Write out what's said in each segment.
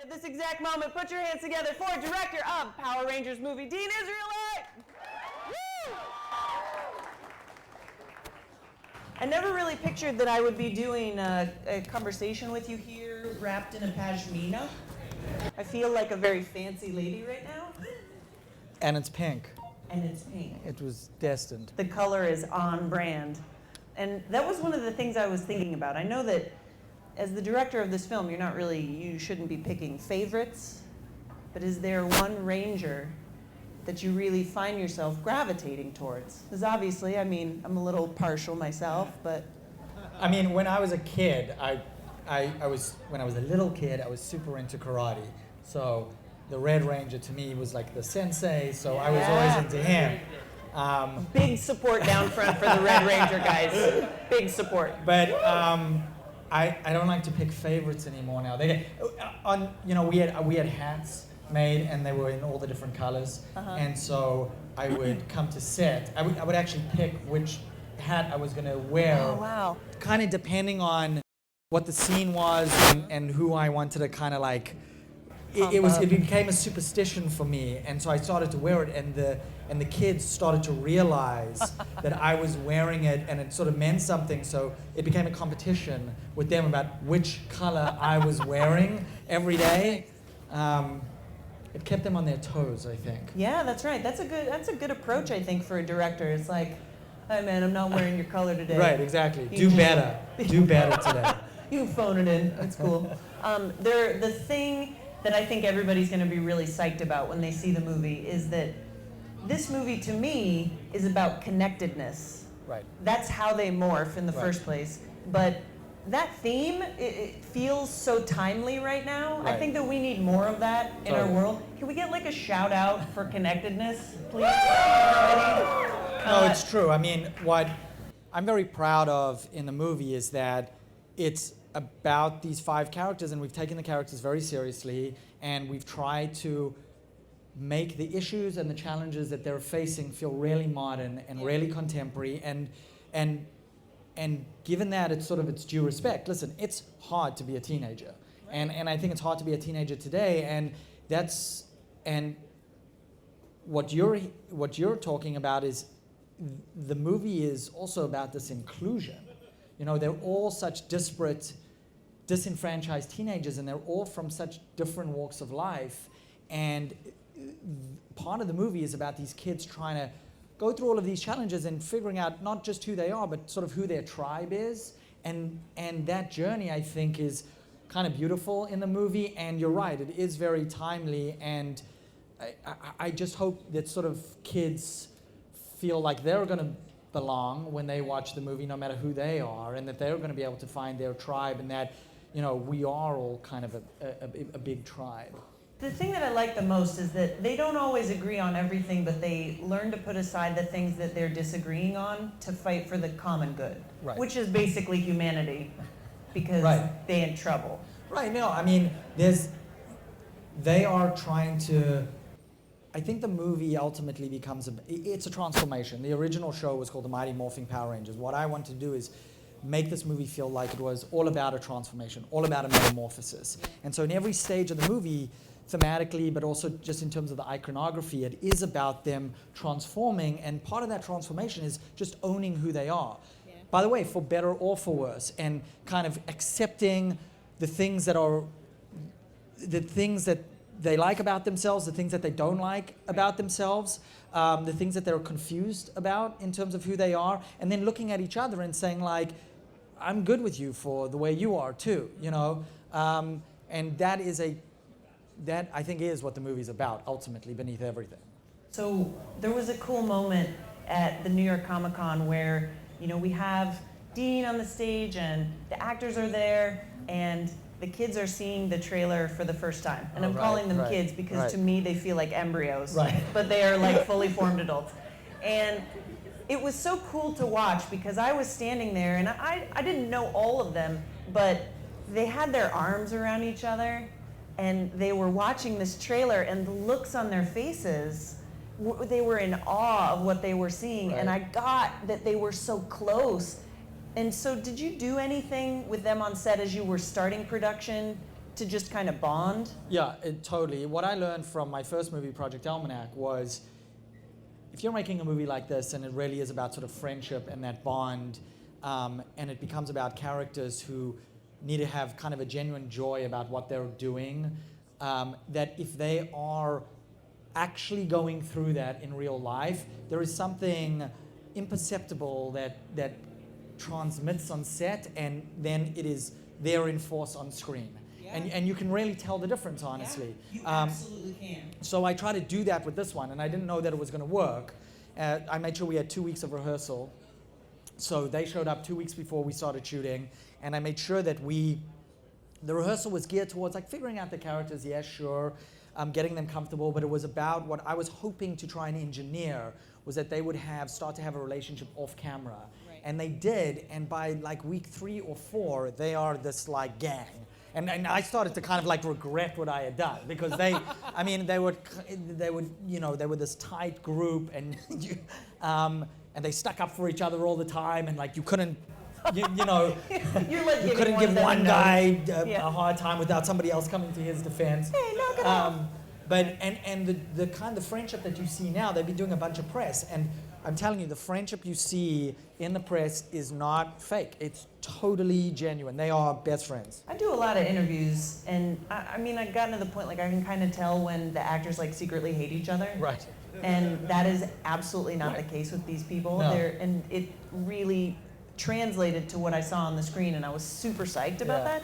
At this exact moment, put your hands together for director of Power Rangers movie, Dean Israelite! Woo! I never really pictured that I would be doing a conversation with you here wrapped in a pashmina. I feel like a very fancy lady right now. And it's pink. And it's pink. It was destined. The color is on brand. And that was one of the things I was thinking about. I know that as the director of this film, you shouldn't be picking favorites, but is there one Ranger that you really find yourself gravitating towards? Because obviously, I'm a little partial myself, but... When I was a kid, when I was a little kid, I was super into karate. So the Red Ranger to me was like the sensei, so I was always into him. Big support down front for the Red Ranger, guys. Big support. But I don't like to pick favorites anymore now. We had hats made and they were in all the different colors, and so I would come to set. I would actually pick which hat I was going to wear. Oh wow! Kind of depending on what the scene was and who I wanted to kind of like. It became a superstition for me, and so I started to wear it, and the kids started to realize that I was wearing it, and it sort of meant something. So it became a competition with them about which color I was wearing every day. It kept them on their toes, I think. Yeah, that's right. That's a good approach, I think, for a director. It's like, hey man, I'm not wearing your color today. Right, exactly. Do better. Do better today. You phone it in. That's cool. The thing that I think everybody's going to be really psyched about when they see the movie is that this movie, to me, is about connectedness. Right. That's how they morph in the first place. But that theme, it feels so timely right now. Right. I think that we need more of that in our world. Can we get like a shout out for connectedness, please? No, it's true. What I'm very proud of in the movie is that it's about these 5 characters, and we've taken the characters very seriously, and we've tried to make the issues and the challenges that they're facing feel really modern and really contemporary, and given that it's sort of its due respect. Listen, it's hard to be a teenager, and I think it's hard to be a teenager today, and what you're talking about is the movie is also about this inclusion. They're all such disparate, disenfranchised teenagers, and they're all from such different walks of life, and part of the movie is about these kids trying to go through all of these challenges and figuring out not just who they are, but sort of who their tribe is, and that journey, I think, is kind of beautiful in the movie, and you're right, it is very timely, and I just hope that sort of kids feel like they're going to belong when they watch the movie, no matter who they are, and that they're going to be able to find their tribe, and that we are all kind of a big tribe. The thing that I like the most is that they don't always agree on everything, but they learn to put aside the things that they're disagreeing on to fight for the common good, which is basically humanity, because they're in trouble. Right. No, they are trying to. I think the movie ultimately becomes it's a transformation. The original show was called The Mighty Morphing Power Rangers. What I want to do is make this movie feel like it was all about a transformation, all about a metamorphosis. And so in every stage of the movie, thematically, but also just in terms of the iconography, it is about them transforming, and part of that transformation is just owning who they are. Yeah. By the way, for better or for worse, and kind of accepting the things that they like about themselves, the things that they don't like about themselves, the things that they're confused about in terms of who they are, and then looking at each other and saying like, I'm good with you for the way you are too, and that I think is what the movie's about, ultimately, beneath everything. So there was a cool moment at the New York Comic Con where, we have Dean on the stage and the actors are there and the kids are seeing the trailer for the first time. And I'm calling them kids because to me they feel like embryos, but they are like fully formed adults. And it was so cool to watch because I was standing there and I didn't know all of them, but they had their arms around each other and they were watching this trailer, and the looks on their faces, they were in awe of what they were seeing, and I got that they were so close. And so did you do anything with them on set as you were starting production to just kind of bond? Yeah, totally. What I learned from my first movie, Project Almanac, was if you're making a movie like this and it really is about sort of friendship and that bond, and it becomes about characters who need to have kind of a genuine joy about what they're doing, that if they are actually going through that in real life, there is something imperceptible that transmits on set, and then it is there in force on screen. Yeah. And you can really tell the difference, honestly. Yeah, you absolutely can. So I try to do that with this one, and I didn't know that it was going to work. I made sure we had 2 weeks of rehearsal. So they showed up 2 weeks before we started shooting, and I made sure that the rehearsal was geared towards like figuring out the characters, yeah, sure, getting them comfortable, but it was about what I was hoping to try and engineer was that they would start to have a relationship off camera. Right. And they did, and by like week 3 or 4, they are this like gang. And I started to kind of like regret what I had done, because they were this tight group, and and they stuck up for each other all the time, and like you couldn't, you couldn't give one guy a hard time without somebody else coming to his defense. Hey, knock it off. But the kind of friendship that you see now, they've been doing a bunch of press, and I'm telling you, the friendship you see in the press is not fake. It's totally genuine. They are best friends. I do a lot of interviews, and I've gotten to the point like I can kind of tell when the actors like secretly hate each other. Right. And that is absolutely not the case with these people. No. And it really translated to what I saw on the screen, and I was super psyched about that.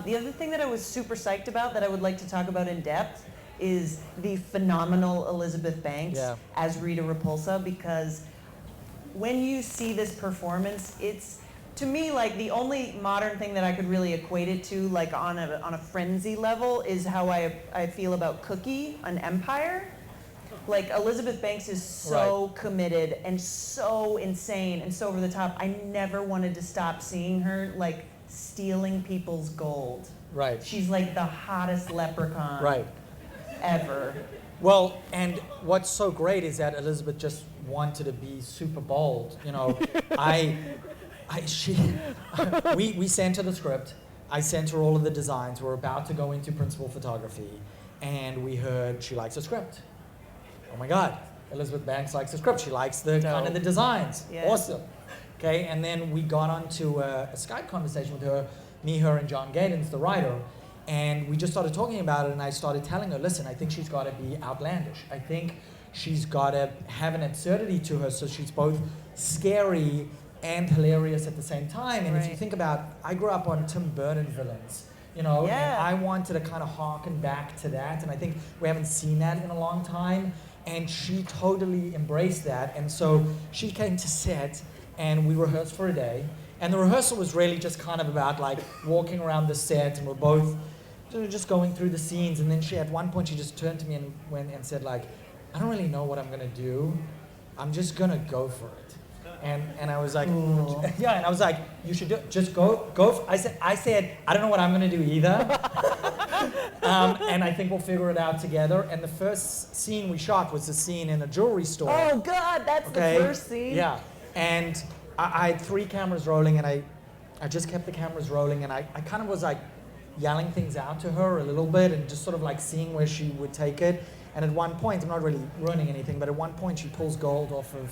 The other thing that I was super psyched about that I would like to talk about in depth is the phenomenal Elizabeth Banks as Rita Repulsa, because when you see this performance, it's, to me, like the only modern thing that I could really equate it to, like on a frenzy level, is how I feel about Cookie on Empire. Like Elizabeth Banks is so committed and so insane and so over the top. I never wanted to stop seeing her like stealing people's gold. Right. She's like the hottest leprechaun ever. Well, and what's so great is that Elizabeth just wanted to be super bold. You know, we sent her the script. I sent her all of the designs. We're about to go into principal photography, and we heard she likes the script. Oh my God, Elizabeth Banks likes the script. She likes the kind of the designs. Yeah. Awesome. Okay, and then we got onto a Skype conversation with her, me, her, and John Gadens, the writer, and we just started talking about it, and I started telling her, listen, I think she's got to be outlandish. I think she's got to have an absurdity to her, so she's both scary and hilarious at the same time. And if you think about, I grew up on Tim Burton villains, you know, and I wanted to kind of harken back to that, and I think we haven't seen that in a long time. And she totally embraced that. And so she came to set, and we rehearsed for a day. And the rehearsal was really just kind of about like walking around the set, and we're both just going through the scenes. And then at one point, she just turned to me and said like, I don't really know what I'm going to do. I'm just going to go for it. And I was like, yeah, and I was like, you should just go. I said, I don't know what I'm going to do either. And I think we'll figure it out together. And the first scene we shot was the scene in a jewelry store. Oh God, that's the first scene. Yeah, and I had 3 cameras rolling, and I just kept the cameras rolling, and I kind of was like yelling things out to her a little bit, and just sort of like seeing where she would take it. And at one point, I'm not really ruining anything, but at one point she pulls gold off of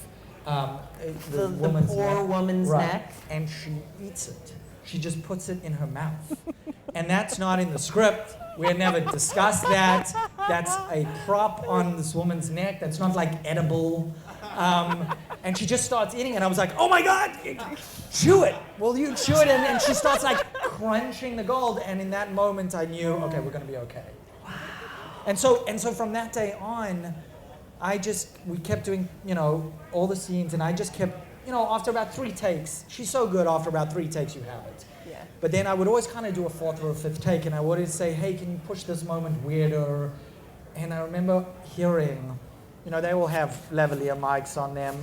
the poor woman's neck, and she eats it. She just puts it in her mouth. And that's not in the script. We had never discussed that. That's a prop on this woman's neck. That's not like edible. And she just starts eating it. And I was like, oh my God, chew it. Will you chew it? And she starts like crunching the gold. And in that moment, I knew, okay, we're going to be okay. Wow. And so from that day on, we kept doing, all the scenes, and I just kept, after about 3 takes, she's so good, after about 3 takes you have it. Yeah. But then I would always kind of do a 4th or a 5th take, and I would always say, hey, can you push this moment weirder? And I remember hearing, they all have lavalier mics on them,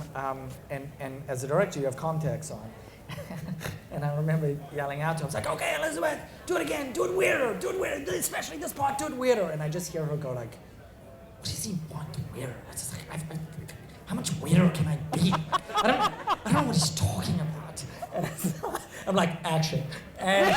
and as a director, you have contacts on. And I remember yelling out to her, I was like, okay, Elizabeth, do it again, do it weirder, especially this part, do it weirder. And I just hear her go like, what does he want weirder? I was just like, how much weirder can I be? I don't know what he's talking about. And I'm like, action. And,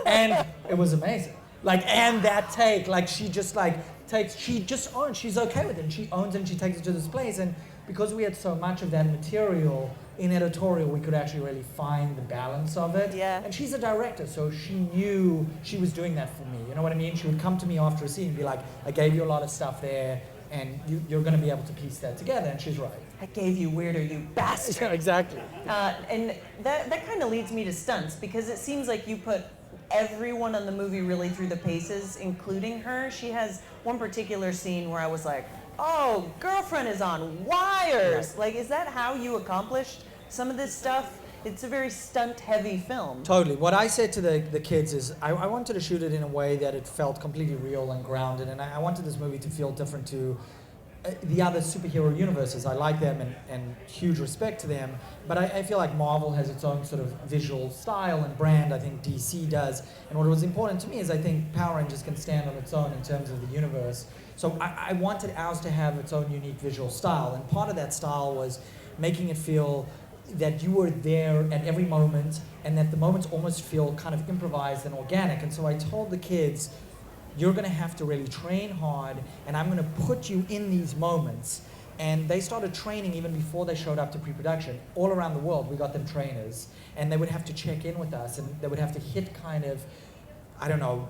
and it was amazing. Like, and that take, like, she just owns, she's okay with it. And she owns it and she takes it to this place. And because we had so much of that material in editorial, we could actually really find the balance of it. Yeah. And she's a director, so she knew she was doing that for me. You know what I mean? She would come to me after a scene and be like, I gave you a lot of stuff there, and you're going to be able to piece that together. And she's right. I gave you weirder, you bastard. Yeah, exactly. And that kind of leads me to stunts, because it seems like you put everyone in the movie really through the paces, including her. She has one particular scene where I was like, oh, girlfriend is on wires. Right. Like, is that how you accomplished some of this stuff? It's a very stunt-heavy film. Totally. What I said to the kids is I wanted to shoot it in a way that it felt completely real and grounded, and I wanted this movie to feel different to the other superhero universes. I like them and huge respect to them, but I feel like Marvel has its own sort of visual style and brand. I think DC does. And what was important to me is I think Power Rangers can stand on its own in terms of the universe. So I wanted ours to have its own unique visual style, and part of that style was making it feel that you were there at every moment, and that the moments almost feel kind of improvised and organic. And so I told the kids, you're going to have to really train hard, and I'm going to put you in these moments. And they started training even before they showed up to pre-production. All around the world, we got them trainers, and they would have to check in with us, and they would have to hit kind of, I don't know,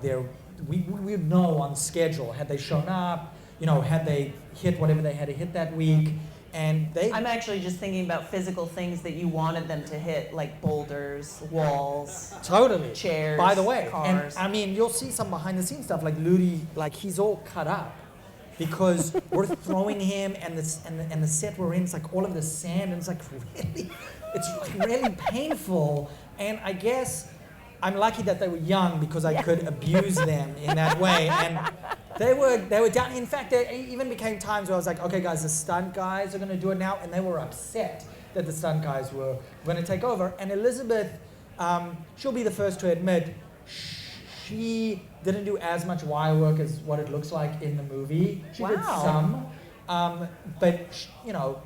we would know on schedule, had they shown up, you know, had they hit whatever they had to hit that week. And I'm actually just thinking about physical things that you wanted them to hit, like boulders, walls, totally chairs, by the way, cars. And I mean, you'll see some behind the scenes stuff, like Ludi, like he's all cut up because we're throwing him, and the set we're in, it's like all of the sand, and it's like really painful. And I guess I'm lucky that they were young, because I could abuse them in that way. And they were down. In fact, there even became times where I was like, okay, guys, the stunt guys are going to do it now. And they were upset that the stunt guys were going to take over. And Elizabeth, she'll be the first to admit, she didn't do as much wire work as what it looks like in the movie. She did some. But, you know,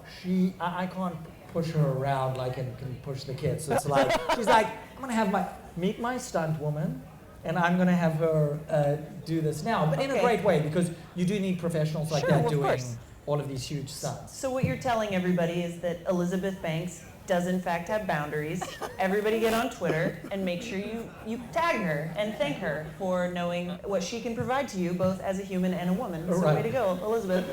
I can't push her around like I can push the kids. So it's like, she's like, I'm going to have meet my stunt woman, and I'm going to have her do this now, but in a great way, because you do need professionals like that doing all of these huge stunts. So what you're telling everybody is that Elizabeth Banks does in fact have boundaries. Everybody get on Twitter and make sure you tag her and thank her for knowing what she can provide to you, both as a human and a woman. So way to go, Elizabeth.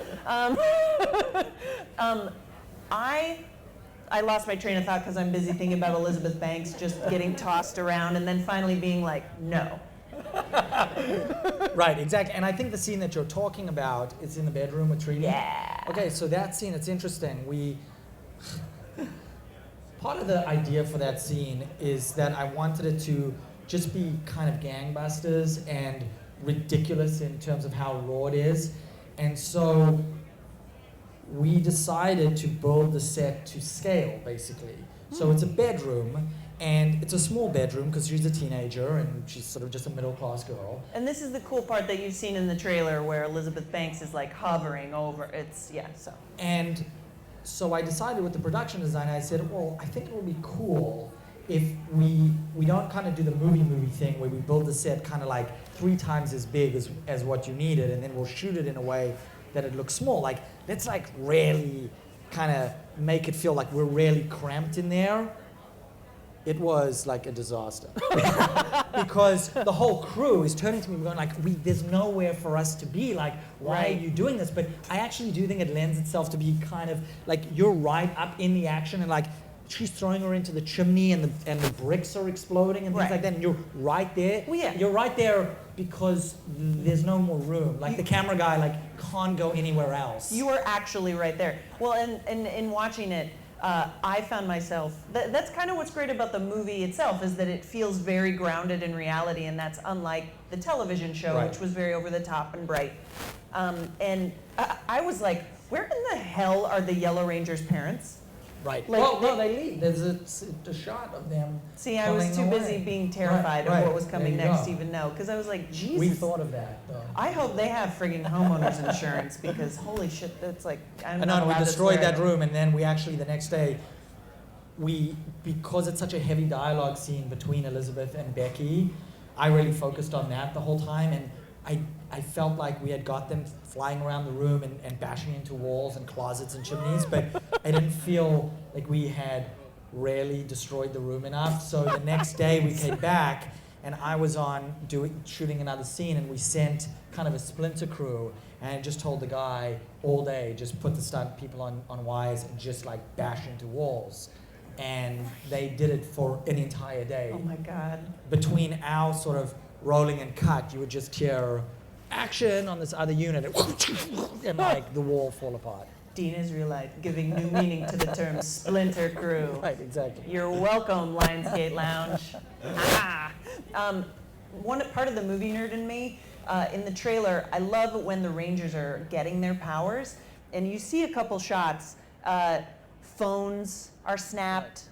I lost my train of thought because I'm busy thinking about Elizabeth Banks just getting tossed around and then finally being like, no. Right, exactly. And I think the scene that you're talking about is in the bedroom with Trini. Yeah. Okay, so that scene, it's interesting. Part of the idea for that scene is that I wanted it to just be kind of gangbusters and ridiculous in terms of how raw it is. And so we decided to build the set to scale, basically. So it's a bedroom, and it's a small bedroom because she's a teenager and she's sort of just a middle-class girl. And this is the cool part that you've seen in the trailer where Elizabeth Banks is like hovering over. And so I decided with the production design, I said, well, I think it would be cool if we don't kind of do the movie thing where we build the set kind of like 3 times as big as what you needed, and then we'll shoot it in a way that it looks small. Like, let's like really kind of make it feel like we're really cramped in there. It was like a disaster. Because the whole crew is turning to me going like, there's nowhere for us to be. Like, why are you doing this? But I actually do think it lends itself to be kind of like, you're right up in the action, and like, she's throwing her into the chimney, and the bricks are exploding and things like that, and you're right there. Well, yeah. You're right there because there's no more room. Like, the camera guy like can't go anywhere else. You are actually right there. Well, and in watching it, I found myself, that's kind of what's great about the movie itself, is that it feels very grounded in reality, and that's unlike the television show, which was very over the top and bright. And I was like, where in the hell are the Yellow Ranger's parents? Right. Like, well, no, they leave. There's a shot of them. See, I was too busy being terrified of what was coming next to even know, because I was like, Jesus. We thought of that, though. I hope they have friggin' homeowners insurance, because holy shit, that's like, I'm not allowed we to destroyed swear. that room, and then we actually the next day because it's such a heavy dialogue scene between Elizabeth and Becky, I really focused on that the whole time, and I felt like we had got them flying around the room and bashing into walls and closets and chimneys, but I didn't feel like we had really destroyed the room enough. So the next day we came back, and I was shooting another scene, and we sent kind of a splinter crew, and I just told the guy all day, just put the stunt people on wires and just like bash into walls. And they did it for an entire day. Oh my God. Between our sort of rolling and cut, you would just hear action on this other unit, and like the wall fall apart. Dean Israelite giving new meaning to the term splinter crew. Right, exactly. You're welcome, Lionsgate Lounge. One part of the movie nerd in me, in the trailer, I love when the Rangers are getting their powers, and you see a couple shots. Phones are snapped,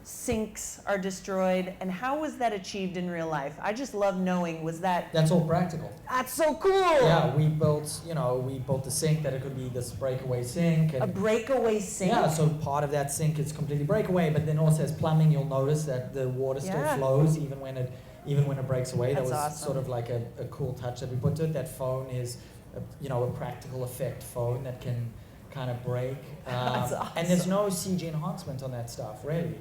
sinks are destroyed, and how was that achieved in real life? I just love knowing, was that... That's all practical. That's so cool! Yeah, we built the sink that it could be this breakaway sink. And a breakaway sink? Yeah, so part of that sink is completely breakaway, but then also as plumbing, you'll notice that the water still flows even when it breaks away. That's that was awesome. sort of like a cool touch that we put to it. That phone is a practical effect phone that can kind of break. That's awesome. And there's no CG enhancement on that stuff, really.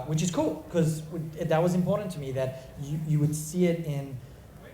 Which is cool, because that was important to me, that you would see it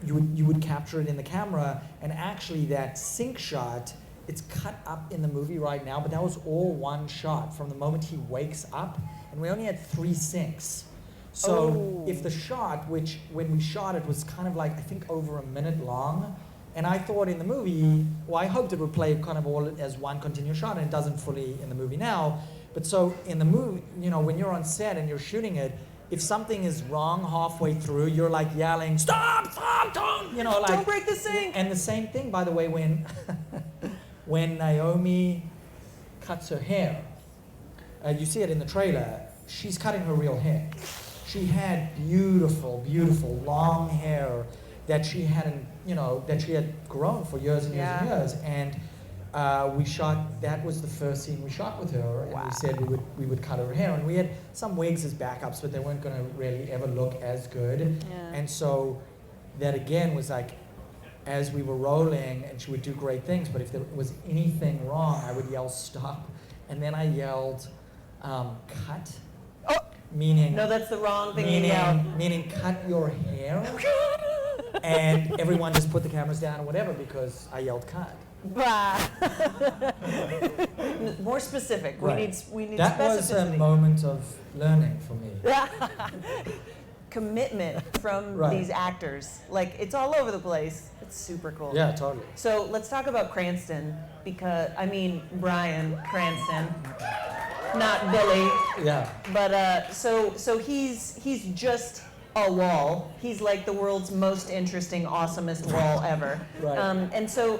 you would capture it in the camera, and actually that sink shot, it's cut up in the movie right now, but that was all one shot from the moment he wakes up, and we only had 3 sinks. So if the shot, which when we shot it was kind of like, I think over a minute long, and I thought in the movie, I hoped it would play kind of all as one continuous shot, and it doesn't fully in the movie now. But so in the movie, when you're on set and you're shooting it, if something is wrong halfway through, you're like yelling, "Stop! Stop! Don't!" Don't break the sink! And the same thing, by the way, when when Naomi cuts her hair, you see it in the trailer. She's cutting her real hair. She had beautiful, beautiful long hair that she hadn't, that she had grown for years and years and years. And we shot, that was the first scene we shot with her, and we said we would cut her hair, and we had some wigs as backups, but they weren't going to really ever look as good. And so that again was like, as we were rolling, and she would do great things, but if there was anything wrong, I would yell stop, and then I yelled cut, meaning No, that's the wrong thing to yell. meaning cut your hair. And everyone just put the cameras down or whatever because I yelled cut. More specific. Right. We need that specificity. was a moment of learning for me. Commitment from these actors. Like, it's all over the place. It's super cool. Yeah, totally. So let's talk about Cranston, Bryan Cranston, not Billy. Yeah. But so he's just a wall. He's like the world's most interesting, awesomest wall ever. Right. And so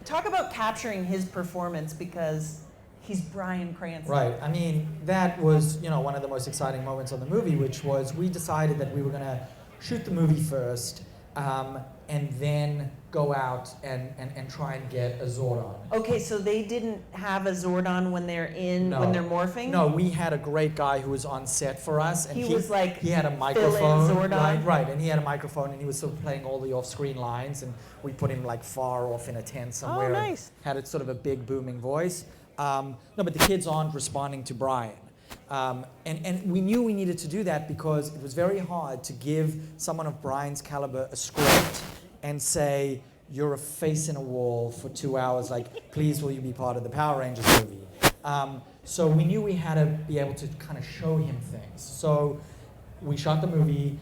talk about capturing his performance, because he's Bryan Cranston. Right. I mean, that was, one of the most exciting moments of the movie, which was we decided that we were going to shoot the movie first, and then go out and try and get a Zordon. Okay, so they didn't have a Zordon when they're when they're morphing? No, we had a great guy who was on set for us, and he was like, he had a microphone, Zordon. right, and he had a microphone, and he was sort of playing all the off-screen lines, and we put him like far off in a tent somewhere. Oh, nice. And had a sort of a big booming voice. No, but the kids aren't responding to Bryan. And we knew we needed to do that because it was very hard to give someone of Bryan's caliber a script and say, you're a face in a wall for 2 hours, like, please will you be part of the Power Rangers movie? So we knew we had to be able to kind of show him things. So we shot the movie,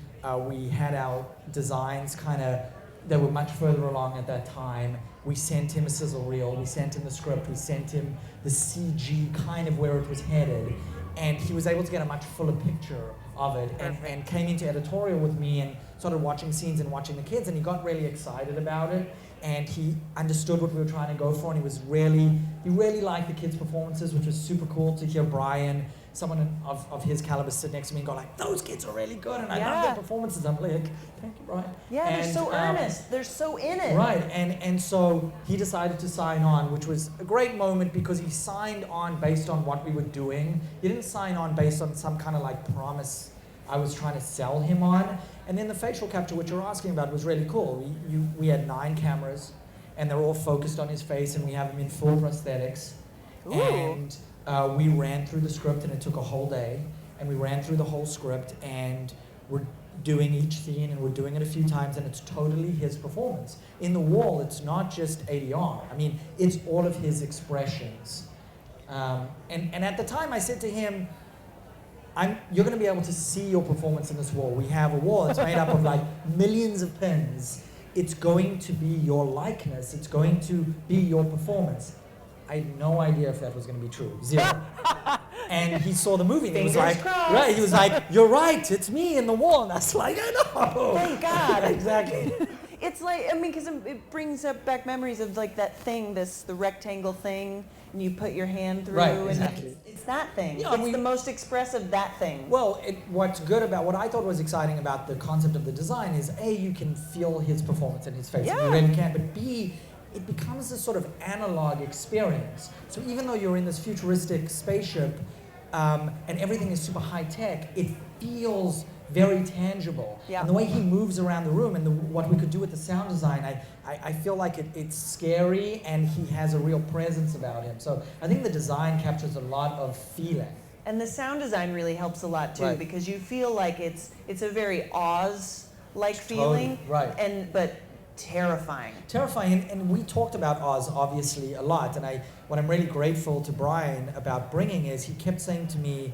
we had our designs that were much further along at that time. We sent him a sizzle reel, we sent him the script, we sent him the CG kind of where it was headed, and he was able to get a much fuller picture of it, and came into editorial with me and started watching scenes and watching the kids, and he got really excited about it, and he understood what we were trying to go for, and he really liked the kids' performances, which was super cool to hear Bryan someone of his caliber sit next to me and go like, those kids are really good, and I love their performances. I'm like, thank you, Brian. Yeah, and, they're so earnest. They're so in it. Right, and so he decided to sign on, which was a great moment because he signed on based on what we were doing. He didn't sign on based on some kind of like promise I was trying to sell him on. And then the facial capture, which you're asking about, was really cool. We had 9 cameras, and they're all focused on his face, and we have him in full prosthetics. Ooh. And we ran through the script, and it took a whole day. And we ran through the whole script, and we're doing each scene, and we're doing it a few times, and it's totally his performance. In The Wall, it's not just ADR. I mean, it's all of his expressions. And at the time, I said to him, you're going to be able to see your performance in this wall. We have a wall that's made up of like millions of pins. It's going to be your likeness. It's going to be your performance. I had no idea if that was going to be true. Zero. And he saw the movie and he was like, right, he was like, you're right, it's me in the wall. And I was like, I know. Thank God. Exactly. It's like, I mean, because it brings up back memories of like that thing, the rectangle thing, and you put your hand through. Right, and exactly. It's that thing. Yeah, it's the most expressive that thing. Well, what's good about, what I thought was exciting about the concept of the design is A, you can feel his performance in his face. Yeah. You really can. But B, it becomes this sort of analog experience. So even though you're in this futuristic spaceship and everything is super high tech, it feels very tangible. Yeah. And the way he moves around the room and what we could do with the sound design, I feel like it's scary and he has a real presence about him. So I think the design captures a lot of feeling. And the sound design really helps a lot too, Right. because you feel like it's a very Oz-like feeling, right. but terrifying. Terrifying, and we talked about Oz obviously a lot, and what I'm really grateful to Brian about bringing is he kept saying to me,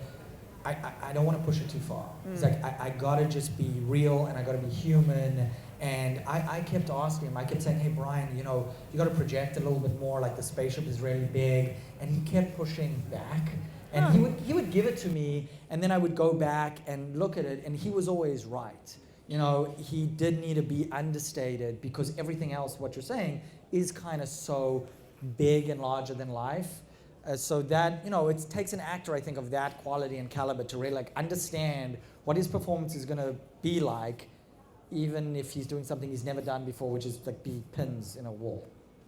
I don't want to push it too far. He's like, I gotta just be real and I gotta be human. And I kept asking him, I kept saying, hey Brian, you gotta project a little bit more, like the spaceship is really big. And he kept pushing back. And he would give it to me, and then I would go back and look at it, and he was always right. He did need to be understated because everything else, what you're saying, is kind of so big and larger than life. So that, it takes an actor, I think, of that quality and caliber to really understand what his performance is going to be like, even if he's doing something he's never done before, which is like be pins in a wall.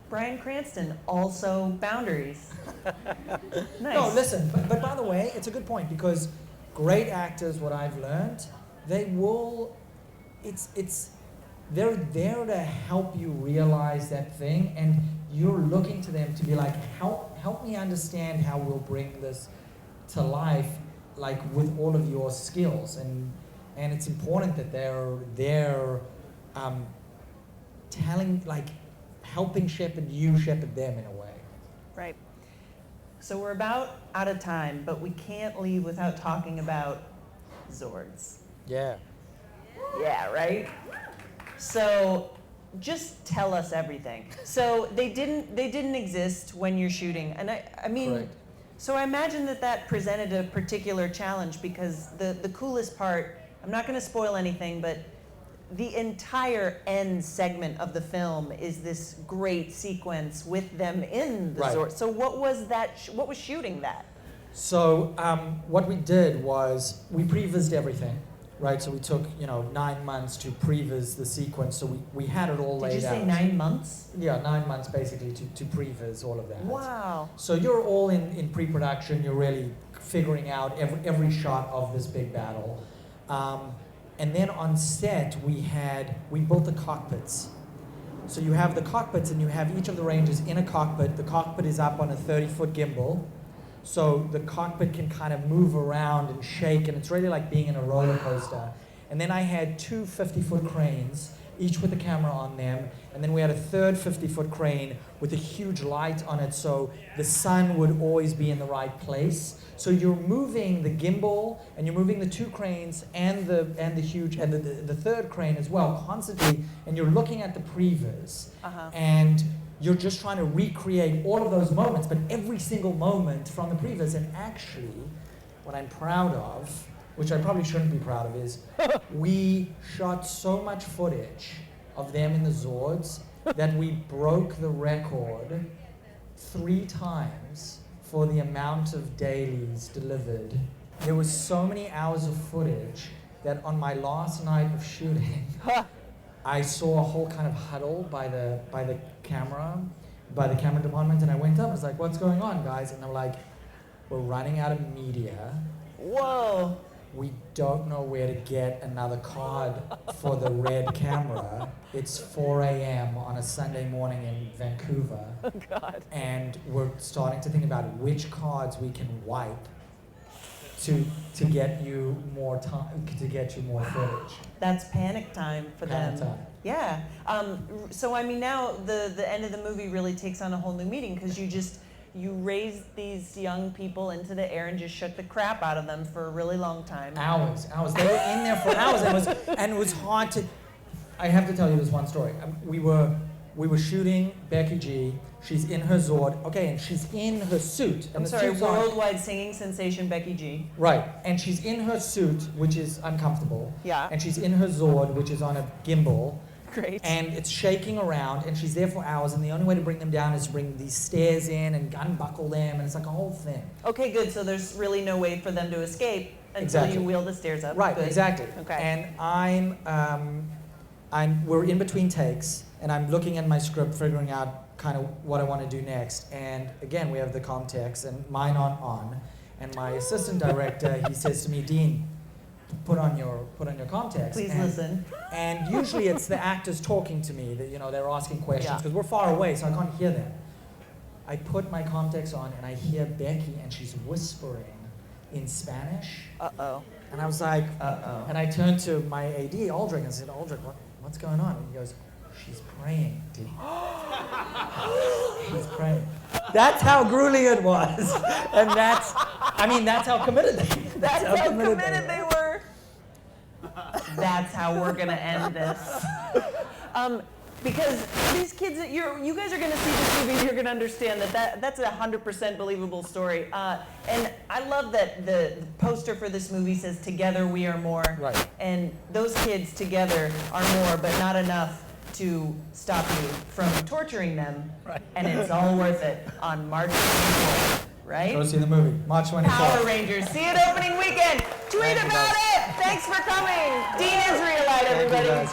Bryan Cranston, also boundaries. Nice. No, listen, but by the way, it's a good point because great actors, what I've learned, they're there to help you realize that thing, and you're looking to them to be like, help me understand how we'll bring this to life, like with all of your skills, and it's important that they're telling, like, helping shepherd you, shepherd them in a way. Right. So we're about out of time, but we can't leave without talking about Zords. Yeah. Yeah, right? So just tell us everything. So they didn't exist when you're shooting. And I mean, Correct. So I imagine that presented a particular challenge because the coolest part, I'm not going to spoil anything, but the entire end segment of the film is this great sequence with them in the Right. Zord. So what was that? What was shooting that? So what we did was we prevised everything, right? So we took 9 months to previs the sequence. So we had it all laid out. Did you say 9 months? Yeah, 9 months basically to previs all of that. Wow. So you're all in pre-production. You're really figuring out every shot of this big battle. And then on set, we built the cockpits. So you have the cockpits and you have each of the Rangers in a cockpit. The cockpit is up on a 30-foot gimbal. So the cockpit can kind of move around and shake, and it's really like being in a roller coaster. And then I had 2 50-foot cranes, each with a camera on them. And then we had a third 50-foot crane with a huge light on it, so the sun would always be in the right place. So you're moving the gimbal, and you're moving the 2 cranes and the third crane as well constantly, and you're looking at the previs, and you're just trying to recreate all of those moments, but every single moment from the previs. And actually, what I'm proud of, which I probably shouldn't be proud of, is we shot so much footage of them in the Zords that we broke the record 3 times for the amount of dailies delivered there was so many hours of footage that on my last night of shooting, I saw a whole kind of huddle by the camera department, and I went up. I was like, "What's going on, guys?" And they're like, "We're running out of media. Whoa. We don't know where to get another card for the red camera. It's 4 a.m. on a Sunday morning in Vancouver. Oh, God. And we're starting to think about which cards we can wipe to get you more time, to get you more footage." That's panic time for Panic them. time. Yeah. So I mean, now the end of the movie really takes on a whole new meaning because you raised these young people into the air and just shook the crap out of them for a really long time. Hours. They were in there for hours, and it was hard to. I have to tell you this one story. We were shooting Becky G. She's in her Zord. Okay, and she's in her suit. And I'm the sorry, suit's on. worldwide singing sensation Becky G. Right, and she's in her suit, which is uncomfortable. Yeah. And she's in her Zord, which is on a gimbal. Great. And it's shaking around, and she's there for hours, and the only way to bring them down is to bring these stairs in and unbuckle them, and it's like a whole thing. Okay, good. So there's really no way for them to escape until Exactly. you wheel the stairs up. Right, Good. exactly. Okay. And we're in between takes, and I'm looking at my script, figuring out kind of what I want to do next. And again, we have the context, and mine on, and my assistant director, he says to me, "Dean, put on your context." Please and, listen. And usually it's the actors talking to me, that they're asking questions Yeah. because we're far away, so I can't hear them. I put my context on, and I hear Becky, and she's whispering in Spanish. Uh-oh. And I was like, Uh-oh. and I turned to my AD, Aldrich, and I said, "Aldrich, what's going on?" And he goes, "She's praying, Dean." She's praying. That's how grueling it was. And that's how committed they were. That's how committed they were. That's how we're gonna end this. Because these kids, you guys are gonna see this movie and you're gonna understand that's a 100% believable story. And I love that the poster for this movie says, "Together we are more." Right. And those kids together are more, but not enough to stop you from torturing them. Right. And it's all worth it on March 24th, right? Go see the movie, March 24th. Power Rangers. See it opening weekend. Tweet Thank you, about guys. it. Thanks for coming. Dean Israelite, Thank you, everybody. guys.